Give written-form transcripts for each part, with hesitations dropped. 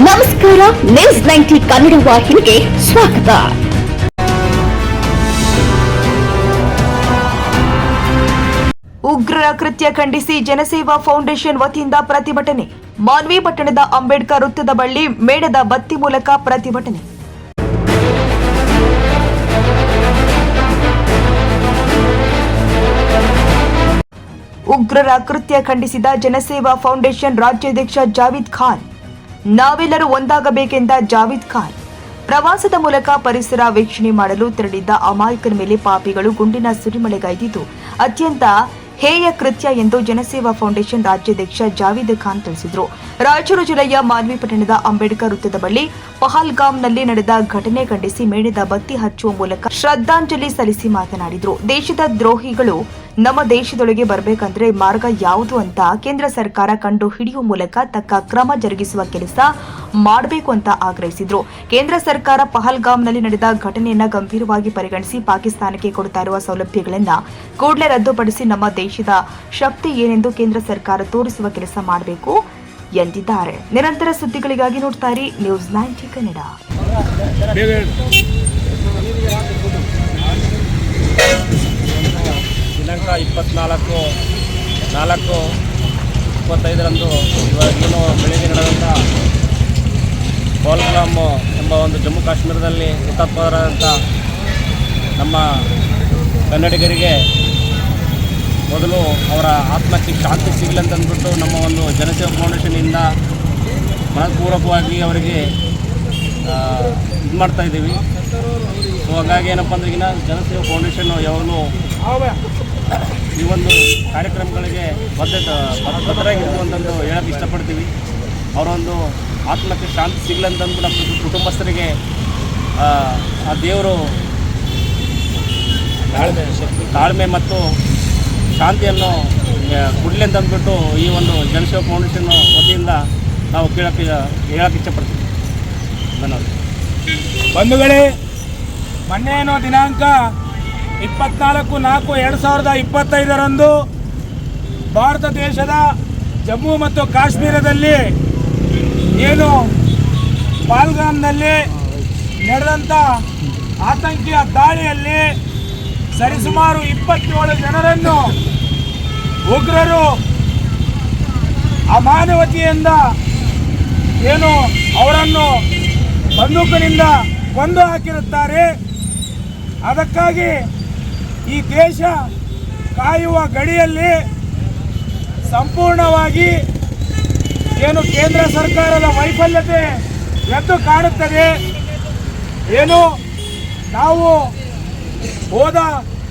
ನಮಸ್ಕಾರ, ನ್ಯೂಸ್ 90 ಕನ್ನಡ ವಾಹಿನಿಗೆ ಸ್ವಾಗತ. ಉಗ್ರರ ಕೃತ್ಯ ಖಂಡಿಸಿ ಜನಸೇವಾ ಫೌಂಡೇಶನ್ ವತಿಯಿಂದ ಪ್ರತಿಭಟನೆ. ಮಾನ್ವಿ ಪಟ್ಟಣದ ಅಂಬೇಡ್ಕರ್ ವೃತ್ತದ ಬಳಿ ಮೇಣದ ಬತ್ತಿ ಮೂಲಕ ಪ್ರತಿಭಟನೆ. ಉಗ್ರರ ಕೃತ್ಯ ಖಂಡಿಸಿದ ಜನಸೇವಾ ಫೌಂಡೇಶನ್ ರಾಜ್ಯಾಧ್ಯಕ್ಷ ಜಾವೀದ್ ಖಾನ್. ನಾವೆಲ್ಲರೂ ಒಂದಾಗಬೇಕೆಂದ ಜಾವೀದ್ ಖಾನ್. ಪ್ರವಾಸದ ಮೂಲಕ ಪರಿಸರ ವೀಕ್ಷಣೆ ಮಾಡಲು ತೆರಳಿದ್ದ ಅಮಾಯಕರ ಮೇಲೆ ಪಾಪಿಗಳು ಗುಂಡಿನ ಸುರಿಮಳೆಗೈದಿದ್ದು ಅತ್ಯಂತ ಹೇಯ ಕೃತ್ಯ ಎಂದು ಜನಸೇವಾ ಫೌಂಡೇಶನ್ ರಾಜ್ಯಾಧ್ಯಕ್ಷ ಜಾವೀದ್ ಖಾನ್ ತಿಳಿಸಿದರು. ರಾಯಚೂರು ಜಿಲ್ಲೆಯ ಮಾನ್ವಿ ಪಟ್ಟಣದ ಅಂಬೇಡ್ಕರ್ ವೃತ್ತದ ಬಳಿ ಪಹಲ್ಗಾಮ್ನಲ್ಲಿ ನಡೆದ ಘಟನೆ ಖಂಡಿಸಿ ಮೇಣದ ಬತ್ತಿ ಹಚ್ಚುವ ಮೂಲಕ ಶ್ರದ್ಧಾಂಜಲಿ ಸಲ್ಲಿಸಿ ಮಾತನಾಡಿದರು. ದೇಶದ ದ್ರೋಹಿಗಳು ನಮ್ಮ ದೇಶದೊಳಗೆ ಬರಬೇಕಂದ್ರೆ ಮಾರ್ಗ ಯಾವುದು ಅಂತ ಕೇಂದ್ರ ಸರ್ಕಾರ ಕಂಡು ಹಿಡಿಯುವ ಮೂಲಕ ತಕ್ಕ ಕ್ರಮ ಜರುಗಿಸುವ ಕೆಲಸ ಮಾಡಬೇಕು ಅಂತ ಆಗ್ರಹಿಸಿದ್ರು. ಕೇಂದ್ರ ಸರ್ಕಾರ ಪಹಲ್ಗಾಮ್ನಲ್ಲಿ ನಡೆದ ಘಟನೆಯನ್ನ ಗಂಭೀರವಾಗಿ ಪರಿಗಣಿಸಿ ಪಾಕಿಸ್ತಾನಕ್ಕೆ ಕೊಡ್ತಾ ಇರುವ ಸೌಲಭ್ಯಗಳನ್ನ ಕೂಡಲೇ ರದ್ದುಪಡಿಸಿ ನಮ್ಮ ದೇಶದ ಶಕ್ತಿ ಏನೆಂದು ಕೇಂದ್ರ ಸರ್ಕಾರ ತೋರಿಸುವ ಕೆಲಸ ಮಾಡಬೇಕು ಎಂದಿದ್ದಾರೆ. ನಿರಂತರ ಸುದ್ದಿಗಳಿಗಾಗಿ ನೋಡ್ತಾ ಇರಿ ನ್ಯೂಸ್ 90 ಕನ್ನಡ. ದಿನಾಂಕ 24/4/25 ಇವಾಗೇನು ಬೆಳಗ್ಗೆ ನಡೆದಂಥ ಪಹಲ್ಗಾಮ್ ಎಂಬ ಒಂದು ಜಮ್ಮು ಕಾಶ್ಮೀರದಲ್ಲಿ ಹುತಾತ್ಮರಾದಂಥ ನಮ್ಮ ಕನ್ನಡಿಗರಿಗೆ ಮೊದಲು ಅವರ ಆತ್ಮಕ್ಕೆ ಶಾಂತಿ ಸಿಗಲಿ ಅಂತಂದ್ಬಿಟ್ಟು ನಮ್ಮ ಒಂದು ಜನಸೇವಾ ಫೌಂಡೇಶನಿಂದ ಮನಪೂರ್ವಕವಾಗಿ ಅವರಿಗೆ ಇದು ಮಾಡ್ತಾಯಿದ್ದೀವಿ. ಸೊ ಹಾಗಾಗಿ ಏನಪ್ಪ ಅಂದ್ರೆ ಈಗಿನ ಜನಸೇವಾ ಫೌಂಡೇಶನ್ ಯಾವಾಗಲೂ ಈ ಒಂದು ಕಾರ್ಯಕ್ರಮಗಳಿಗೆ ಬದ್ಧರಾಗಿರ್ತೀವಿ ಅಂತಂದು ಹೇಳೋಕ್ಕೆ ಇಷ್ಟಪಡ್ತೀವಿ. ಅವರ ಒಂದು ಆತ್ಮಕ್ಕೆ ಶಾಂತಿ ಸಿಗಲಿ ಅಂತಂದ್ಬಿಟ್ಟು ನಮ್ಮ ಕುಟುಂಬಸ್ಥರಿಗೆ ಆ ದೇವರು ತಾಳ್ಮೆ ಮತ್ತು ಶಾಂತಿಯನ್ನು ಕೊಡಲಿ ಅಂತಂದ್ಬಿಟ್ಟು ಈ ಒಂದು ಜನಸೇವಾ ಫೌಂಡೇಶನ್ ವತಿಯಿಂದ ನಾವು ಹೇಳಕ್ಕೆ ಇಷ್ಟಪಡ್ತೀವಿ. ಧನ್ಯವಾದ. ಬಂಧುಗಳೇ, ಮೊನ್ನೇನೋ ದಿನಾಂಕ 24/4/2025 ಭಾರತ ದೇಶದ ಜಮ್ಮು ಮತ್ತು ಕಾಶ್ಮೀರದಲ್ಲಿ ಏನು ಪಹಲ್ಗಾಮ್ನಲ್ಲಿ ನಡೆದಂಥ ಆತಂಕಿಯ ದಾಳಿಯಲ್ಲಿ ಸರಿಸುಮಾರು 27 ಜನರನ್ನು ಉಗ್ರರು ಅಮಾನವತೆಯಿಂದ ಏನು ಅವರನ್ನು ಬಂದೂಕಿನಿಂದ ಕೊಂದು ಹಾಕಿರುತ್ತಾರೆ. ಅದಕ್ಕಾಗಿ ಈ ದೇಶ ಕಾಯುವ ಗಡಿಯಲ್ಲಿ ಸಂಪೂರ್ಣವಾಗಿ ಏನು ಕೇಂದ್ರ ಸರ್ಕಾರದ ವೈಫಲ್ಯತೆ ಎದ್ದು ಕಾಣುತ್ತದೆ. ಏನು ನಾವು ಹೋದ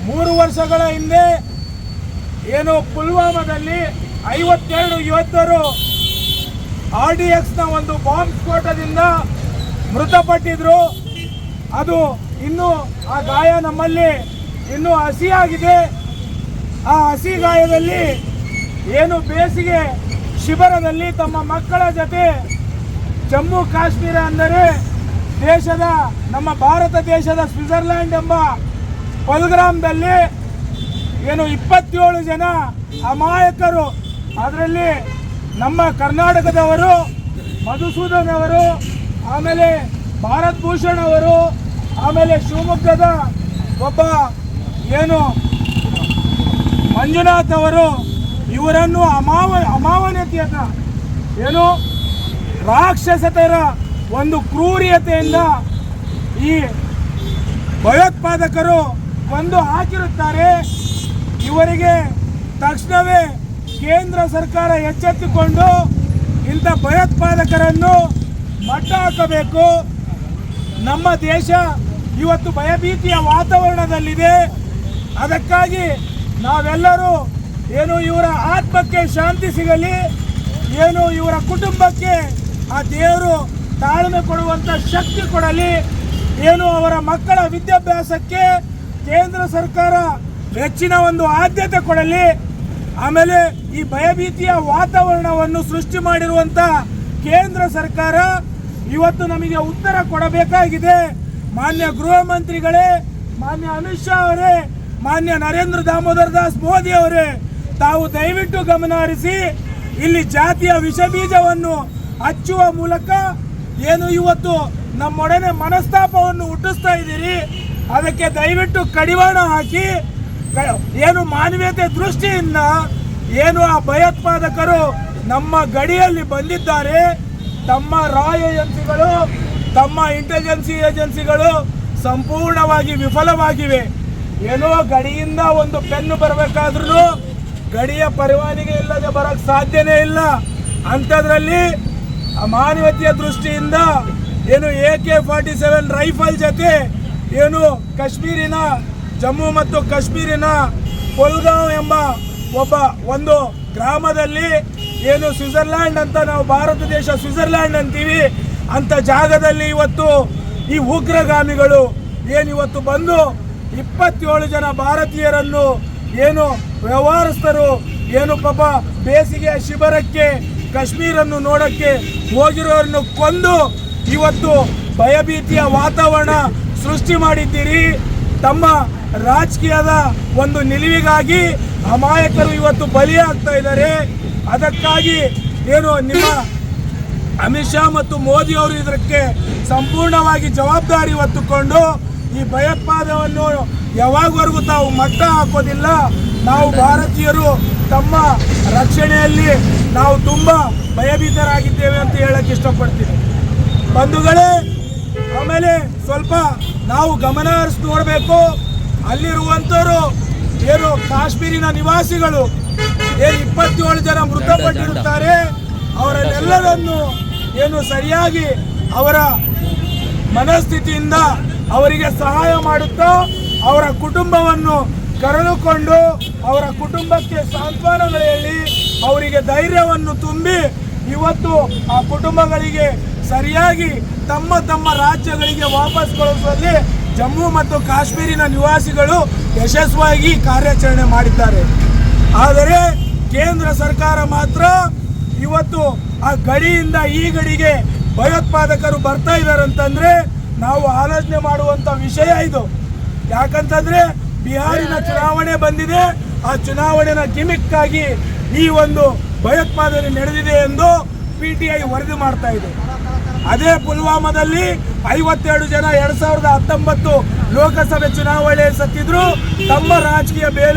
3 ವರ್ಷಗಳ ಹಿಂದೆ ಏನು ಪುಲ್ವಾಮಾದಲ್ಲಿ 52 ಯೋಧರು RDXನ ಒಂದು ಬಾಂಬ್ ಸ್ಫೋಟದಿಂದ ಮೃತಪಟ್ಟಿದ್ರು. ಅದು ಇನ್ನೂ ಆ ಗಾಯ ನಮ್ಮಲ್ಲಿ ಇನ್ನೂ ಹಸಿಯಾಗಿದೆ. ಆ ಹಸಿ ಗಾಯದಲ್ಲಿ ಏನು ಬೇಸಿಗೆ ಶಿಬಿರದಲ್ಲಿ ತಮ್ಮ ಮಕ್ಕಳ ಜೊತೆ ಜಮ್ಮು ಕಾಶ್ಮೀರ ಅಂದರೆ ದೇಶದ ನಮ್ಮ ಭಾರತ ದೇಶದ ಸ್ವಿಟ್ಜರ್ಲ್ಯಾಂಡ್ ಎಂಬ ಪಹಲ್ಗಾಮ್ದಲ್ಲಿ ಏನು 27 ಜನ ಅಮಾಯಕರು, ಅದರಲ್ಲಿ ನಮ್ಮ ಕರ್ನಾಟಕದವರು ಮಧುಸೂದನ್ ಅವರು, ಆಮೇಲೆ ಭಾರತ್ ಭೂಷಣ್ ಅವರು, ಆಮೇಲೆ ಶಿವಮೊಗ್ಗದ ಒಬ್ಬ ಏನು ಮಂಜುನಾಥ್ ಅವರು, ಇವರನ್ನು ಅಮಾನವೀಯತೆಯನ್ನು ಏನು ರಾಕ್ಷಸತರ ಒಂದು ಕ್ರೂರಿಯತೆಯಿಂದ ಈ ಭಯೋತ್ಪಾದಕರು ಕೊಂದು ಹಾಕಿರುತ್ತಾರೆ. ಇವರಿಗೆ ತಕ್ಷಣವೇ ಕೇಂದ್ರ ಸರ್ಕಾರ ಎಚ್ಚೆತ್ತುಕೊಂಡು ಇಂಥ ಭಯೋತ್ಪಾದಕರನ್ನು ಮಟ್ಟ ಹಾಕಬೇಕು. ನಮ್ಮ ದೇಶ ಇವತ್ತು ಭಯಭೀತಿಯ ವಾತಾವರಣದಲ್ಲಿದೆ. ಅದಕ್ಕಾಗಿ ನಾವೆಲ್ಲರೂ ಏನು ಇವರ ಆತ್ಮಕ್ಕೆ ಶಾಂತಿ ಸಿಗಲಿ, ಏನು ಇವರ ಕುಟುಂಬಕ್ಕೆ ಆ ದೇವರು ತಾಳ್ಮೆ ಕೊಡುವಂಥ ಶಕ್ತಿ ಕೊಡಲಿ, ಏನು ಅವರ ಮಕ್ಕಳ ವಿದ್ಯಾಭ್ಯಾಸಕ್ಕೆ ಕೇಂದ್ರ ಸರ್ಕಾರ ಹೆಚ್ಚಿನ ಒಂದು ಆದ್ಯತೆ ಕೊಡಲಿ. ಆಮೇಲೆ ಈ ಭಯಭೀತಿಯ ವಾತಾವರಣವನ್ನು ಸೃಷ್ಟಿ ಮಾಡಿರುವಂಥ ಕೇಂದ್ರ ಸರ್ಕಾರ ಇವತ್ತು ನಮಗೆ ಉತ್ತರ ಕೊಡಬೇಕಾಗಿದೆ. ಮಾನ್ಯ ಗೃಹ ಮಂತ್ರಿಗಳೇ, ಮಾನ್ಯ ಅಮಿತ್ ಶಾ ಅವರೇ, ಮಾನ್ಯ ನರೇಂದ್ರ ದಾಮೋದರ್ ದಾಸ್ ಮೋದಿ ಅವರೇ, ತಾವು ದಯವಿಟ್ಟು ಗಮನ ಹರಿಸಿ ಇಲ್ಲಿ ಜಾತಿಯ ವಿಷ ಬೀಜವನ್ನು ಹಚ್ಚುವ ಮೂಲಕ ಏನು ಇವತ್ತು ನಮ್ಮೊಡನೆ ಮನಸ್ತಾಪವನ್ನು ಹುಟ್ಟಿಸ್ತಾ ಇದ್ದೀರಿ, ಅದಕ್ಕೆ ದಯವಿಟ್ಟು ಕಡಿವಾಣ ಹಾಕಿ ಏನು ಮಾನವೀಯತೆ ದೃಷ್ಟಿಯಿಂದ ಏನು ಆ ಭಯೋತ್ಪಾದಕರು ನಮ್ಮ ಗಡಿಯಲ್ಲಿ ಬಂದಿದ್ದಾರೆ, ತಮ್ಮ ರಾ ಏಜೆನ್ಸಿಗಳು ತಮ್ಮ ಇಂಟೆಲಿಜೆನ್ಸಿ ಏಜೆನ್ಸಿಗಳು ಸಂಪೂರ್ಣವಾಗಿ ವಿಫಲವಾಗಿವೆ. ಏನೋ ಗಡಿಯಿಂದ ಒಂದು ಪೆನ್ನು ಬರಬೇಕಾದ್ರೂ ಗಡಿಯ ಪರವಾನಗಿ ಇಲ್ಲದೆ ಬರೋಕ್ಕೆ ಸಾಧ್ಯನೇ ಇಲ್ಲ. ಅಂಥದ್ರಲ್ಲಿ ಮಾನವೀಯತೆಯ ದೃಷ್ಟಿಯಿಂದ ಏನು AK-47 ರೈಫಲ್ ಜೊತೆ ಏನು ಕಾಶ್ಮೀರಿನ ಜಮ್ಮು ಮತ್ತು ಕಾಶ್ಮೀರಿನ ಪುಲ್ಗಾಂವ್ ಎಂಬ ಒಂದು ಗ್ರಾಮದಲ್ಲಿ ಏನು ಸ್ವಿಟ್ಜರ್ಲ್ಯಾಂಡ್ ಅಂತ ನಾವು ಭಾರತ ದೇಶ ಸ್ವಿಟ್ಜರ್ಲ್ಯಾಂಡ್ ಅಂತೀವಿ, ಅಂಥ ಜಾಗದಲ್ಲಿ ಇವತ್ತು ಈ ಉಗ್ರಗಾಮಿಗಳು ಏನಿವತ್ತು ಬಂದು 27 ಜನ ಭಾರತೀಯರನ್ನು ಏನು ವ್ಯವಹರಿಸ್ತರು ಏನು ಪಾಪ ಬೇಸಿಗೆಯ ಶಿಬಿರಕ್ಕೆ ಕಾಶ್ಮೀರನ್ನು ನೋಡಕ್ಕೆ ಹೋಗಿರೋರನ್ನು ಕೊಂದು ಇವತ್ತು ಭಯಭೀತಿಯ ವಾತಾವರಣ ಸೃಷ್ಟಿ ಮಾಡಿದ್ದೀರಿ. ತಮ್ಮ ರಾಜಕೀಯದ ಒಂದು ನಿಲುವಿಗಾಗಿ ಅಮಾಯಕರು ಇವತ್ತು ಬಲಿಯಾಗ್ತಾ ಇದ್ದಾರೆ. ಅದಕ್ಕಾಗಿ ಏನು ನಿಮ್ಮ ಅಮಿತ್ ಶಾ ಮತ್ತು ಮೋದಿ ಅವರು ಇದಕ್ಕೆ ಸಂಪೂರ್ಣವಾಗಿ ಜವಾಬ್ದಾರಿ ಹೊತ್ತುಕೊಂಡು ಈ ಭಯೋತ್ಪಾದವನ್ನು ಯಾವಾಗವರೆಗೂ ತಾವು ಮಟ್ಟ ಹಾಕೋದಿಲ್ಲ, ನಾವು ಭಾರತೀಯರು ತಮ್ಮ ರಕ್ಷಣೆಯಲ್ಲಿ ನಾವು ತುಂಬ ಭಯಭೀತರಾಗಿದ್ದೇವೆ ಅಂತ ಹೇಳಕ್ಕೆ ಇಷ್ಟಪಡ್ತೀನಿ ಬಂಧುಗಳೇ. ಆಮೇಲೆ ಸ್ವಲ್ಪ ನಾವು ಗಮನ ಹರಿಸಿ ನೋಡಬೇಕು, ಅಲ್ಲಿರುವಂಥವರು ಏನು ಕಾಶ್ಮೀರಿನ ನಿವಾಸಿಗಳು ಏನು 27 ಜನ ಮೃತಪಟ್ಟಿರುತ್ತಾರೆ, ಅವರನ್ನೆಲ್ಲರನ್ನು ಏನು ಸರಿಯಾಗಿ ಅವರ ಮನಸ್ಥಿತಿಯಿಂದ ಅವರಿಗೆ ಸಹಾಯ ಮಾಡುತ್ತಾ ಅವರ ಕುಟುಂಬವನ್ನು ಕರೆದುಕೊಂಡು ಅವರ ಕುಟುಂಬಕ್ಕೆ ಸಾಂತ್ವನಗಳು ಹೇಳಿ ಅವರಿಗೆ ಧೈರ್ಯವನ್ನು ತುಂಬಿ ಇವತ್ತು ಆ ಕುಟುಂಬಗಳಿಗೆ ಸರಿಯಾಗಿ ತಮ್ಮ ತಮ್ಮ ರಾಜ್ಯಗಳಿಗೆ ವಾಪಸ್ ಕಳಿಸುವಲ್ಲಿ ಜಮ್ಮು ಮತ್ತು ಕಾಶ್ಮೀರಿನ ನಿವಾಸಿಗಳು ಯಶಸ್ವಿಯಾಗಿ ಕಾರ್ಯಾಚರಣೆ ಮಾಡಿದ್ದಾರೆ. ಆದರೆ ಕೇಂದ್ರ ಸರ್ಕಾರ ಮಾತ್ರ ಇವತ್ತು ಆ ಗಡಿಯಿಂದ ಈ ಗಡಿಗೆ ಭಯೋತ್ಪಾದಕರು ಬರ್ತಾ ಇದ್ದಾರೆ ಅಂತಂದ್ರೆ ನಾವು ಆಲೋಚನೆ ಮಾಡುವಂತ ವಿಷಯ ಇದು. ಯಾಕಂತಂದ್ರೆ ಬಿಹಾರಿನ ಚುನಾವಣೆ ಬಂದಿದೆ, ಆ ಚುನಾವಣೆನ ಗಿಮಿಕ್ ಆಗಿ ಈ ಒಂದು ಭಯೋತ್ಪಾದನೆ ನಡೆದಿದೆ ಎಂದು PTI ವರದಿ ಮಾಡ್ತಾ ಇದೆ. ಅದೇ ಪುಲ್ವಾಮಾದಲ್ಲಿ 52 ಜನ 2019 ಲೋಕಸಭೆ ಚುನಾವಣೆ ಸತ್ತಿದ್ರು, ತಮ್ಮ ರಾಜಕೀಯ ಬೇಲೆ